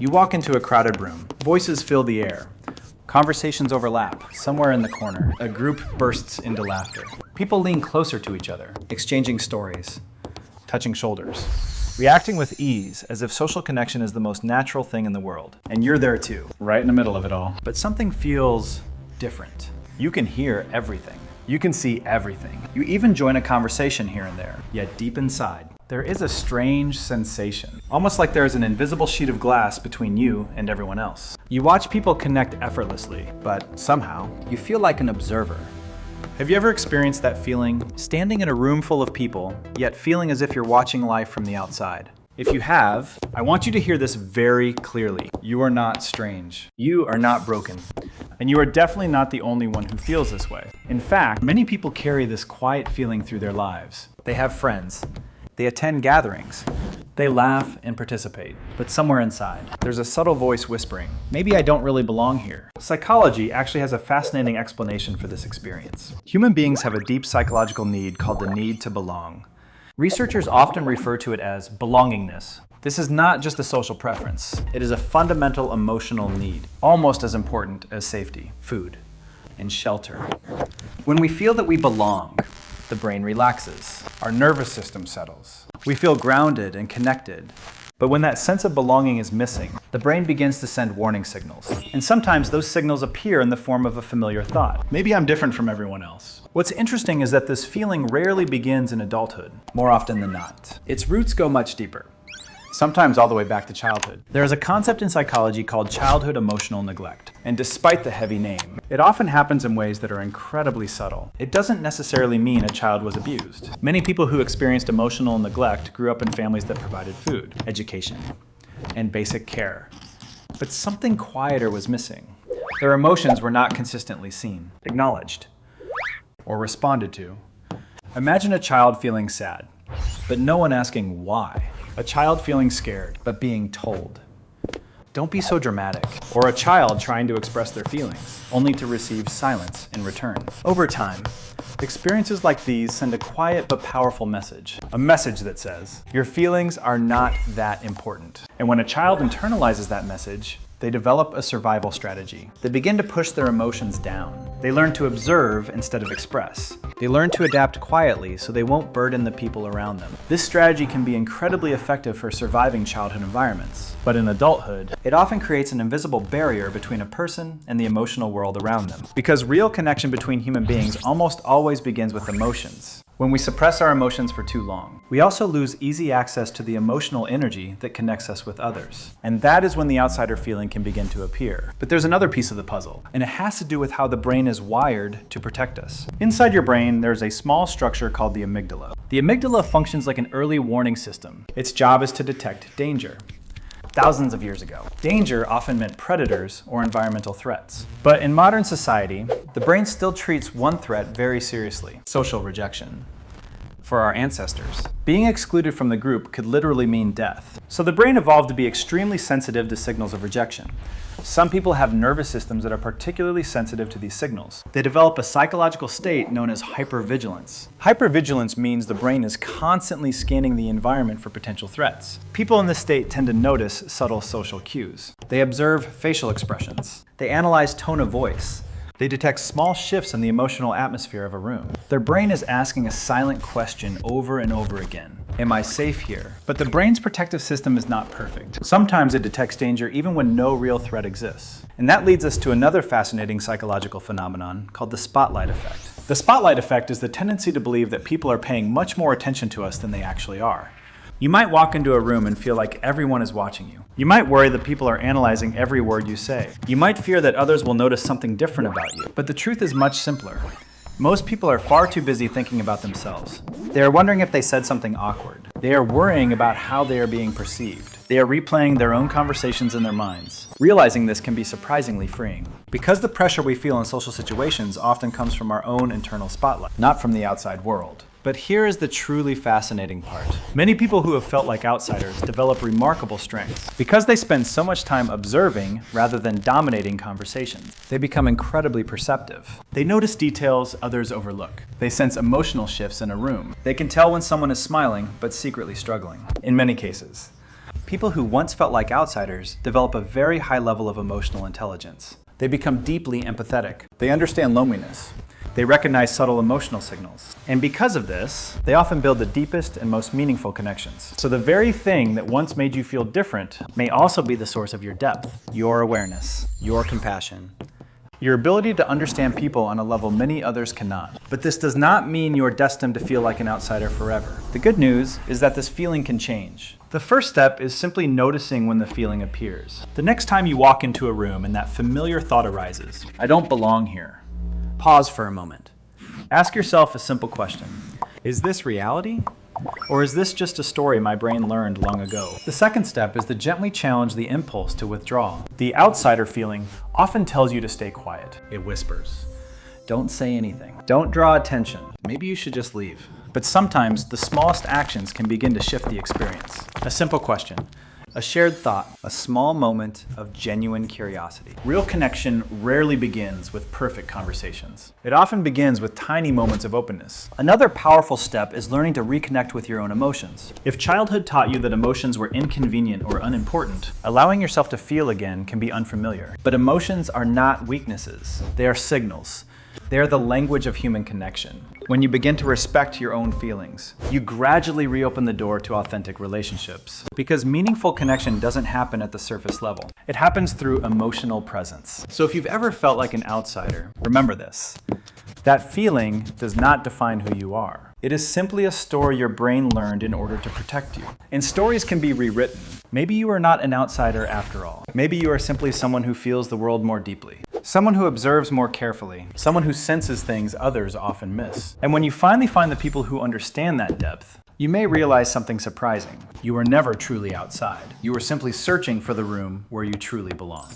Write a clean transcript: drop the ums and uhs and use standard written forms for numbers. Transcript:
You walk into a crowded room. Voices fill the air. Conversations overlap. Somewhere in the corner, a group bursts into laughter. People lean closer to each other, exchanging stories, touching shoulders, reacting with ease as if social connection is the most natural thing in the world. And you're there too, right in the middle of it all. But something feels different. You can hear everything. You can see everything. You even join a conversation here and there, yet deep inside, there is a strange sensation, almost like there is an invisible sheet of glass between you and everyone else. You watch people connect effortlessly, but somehow you feel like an observer. Have you ever experienced that feeling, standing in a room full of people, yet feeling as if you're watching life from the outside? If you have, I want you to hear this very clearly. You are not strange. You are not broken. And you are definitely not the only one who feels this way. In fact, many people carry this quiet feeling through their lives. They have friends. They attend gatherings. They laugh and participate. But somewhere inside, there's a subtle voice whispering, maybe I don't really belong here. Psychology actually has a fascinating explanation for this experience. Human beings have a deep psychological need called the need to belong. Researchers often refer to it as belongingness. This is not just a social preference. It is a fundamental emotional need, almost as important as safety, food, and shelter. When we feel that we belong, the brain relaxes. Our nervous system settles. We feel grounded and connected. But when that sense of belonging is missing, the brain begins to send warning signals. And sometimes those signals appear in the form of a familiar thought. Maybe I'm different from everyone else. What's interesting is that this feeling rarely begins in adulthood, more often than not. Its roots go much deeper, sometimes all the way back to childhood. There is a concept in psychology called childhood emotional neglect. And despite the heavy name, it often happens in ways that are incredibly subtle. It doesn't necessarily mean a child was abused. Many people who experienced emotional neglect grew up in families that provided food, education, and basic care. But something quieter was missing. Their emotions were not consistently seen, acknowledged, or responded to. Imagine a child feeling sad, but no one asking why. A child feeling scared, but being told, don't be so dramatic. Or a child trying to express their feelings, only to receive silence in return. Over time, experiences like these send a quiet but powerful message. A message that says, your feelings are not that important. And when a child internalizes that message, they develop a survival strategy. They begin to push their emotions down. They learn to observe instead of express. They learn to adapt quietly so they won't burden the people around them. This strategy can be incredibly effective for surviving childhood environments. But in adulthood, it often creates an invisible barrier between a person and the emotional world around them. Because real connection between human beings almost always begins with emotions. When we suppress our emotions for too long, we also lose easy access to the emotional energy that connects us with others. And that is when the outsider feeling can begin to appear. But there's another piece of the puzzle, and it has to do with how the brain is wired to protect us. Inside your brain, there's a small structure called the amygdala. The amygdala functions like an early warning system. Its job is to detect danger. Thousands of years ago, danger often meant predators or environmental threats. But in modern society, the brain still treats one threat very seriously: social rejection. For our ancestors, being excluded from the group could literally mean death. So the brain evolved to be extremely sensitive to signals of rejection. Some people have nervous systems that are particularly sensitive to these signals. They develop a psychological state known as hypervigilance. Hypervigilance means the brain is constantly scanning the environment for potential threats. People in this state tend to notice subtle social cues. They observe facial expressions. They analyze tone of voice. They detect small shifts in the emotional atmosphere of a room. Their brain is asking a silent question over and over again. Am I safe here? But the brain's protective system is not perfect. Sometimes it detects danger even when no real threat exists. And that leads us to another fascinating psychological phenomenon called the spotlight effect. The spotlight effect is the tendency to believe that people are paying much more attention to us than they actually are. You might walk into a room and feel like everyone is watching you. You might worry that people are analyzing every word you say. You might fear that others will notice something different about you. But the truth is much simpler. Most people are far too busy thinking about themselves. They are wondering if they said something awkward. They are worrying about how they are being perceived. They are replaying their own conversations in their minds. Realizing this can be surprisingly freeing. Because the pressure we feel in social situations often comes from our own internal spotlight, not from the outside world. But here is the truly fascinating part. Many people who have felt like outsiders develop remarkable strengths. Because they spend so much time observing rather than dominating conversations, they become incredibly perceptive. They notice details others overlook. They sense emotional shifts in a room. They can tell when someone is smiling but secretly struggling. In many cases, People who once felt like outsiders develop a very high level of emotional intelligence. They become deeply empathetic. They understand loneliness. They recognize subtle emotional signals. And because of this, they often build the deepest and most meaningful connections. So the very thing that once made you feel different may also be the source of your depth, your awareness, your compassion, your ability to understand people on a level many others cannot. But this does not mean you're destined to feel like an outsider forever. The good news is that this feeling can change. The first step is simply noticing when the feeling appears. The next time you walk into a room and that familiar thought arises, I don't belong here. Pause for a moment. Ask yourself a simple question. Is this reality? Or is this just a story my brain learned long ago? The second step is to gently challenge the impulse to withdraw. The outsider feeling often tells you to stay quiet. It whispers. Don't say anything. Don't draw attention. Maybe you should just leave. But sometimes the smallest actions can begin to shift the experience. A simple question. A shared thought, a small moment of genuine curiosity. Real connection rarely begins with perfect conversations. It often begins with tiny moments of openness. Another powerful step is learning to reconnect with your own emotions. If childhood taught you that emotions were inconvenient or unimportant, allowing yourself to feel again can be unfamiliar. But emotions are not weaknesses. They are signals. They are the language of human connection. When you begin to respect your own feelings, you gradually reopen the door to authentic relationships. Because meaningful connection doesn't happen at the surface level. It happens through emotional presence. So if you've ever felt like an outsider, remember this. That feeling does not define who you are. It is simply a story your brain learned in order to protect you. And stories can be rewritten. Maybe you are not an outsider after all. Maybe you are simply someone who feels the world more deeply. Someone who observes more carefully. Someone who senses things others often miss. And when you finally find the people who understand that depth, you may realize something surprising. You were never truly outside. You were simply searching for the room where you truly belong.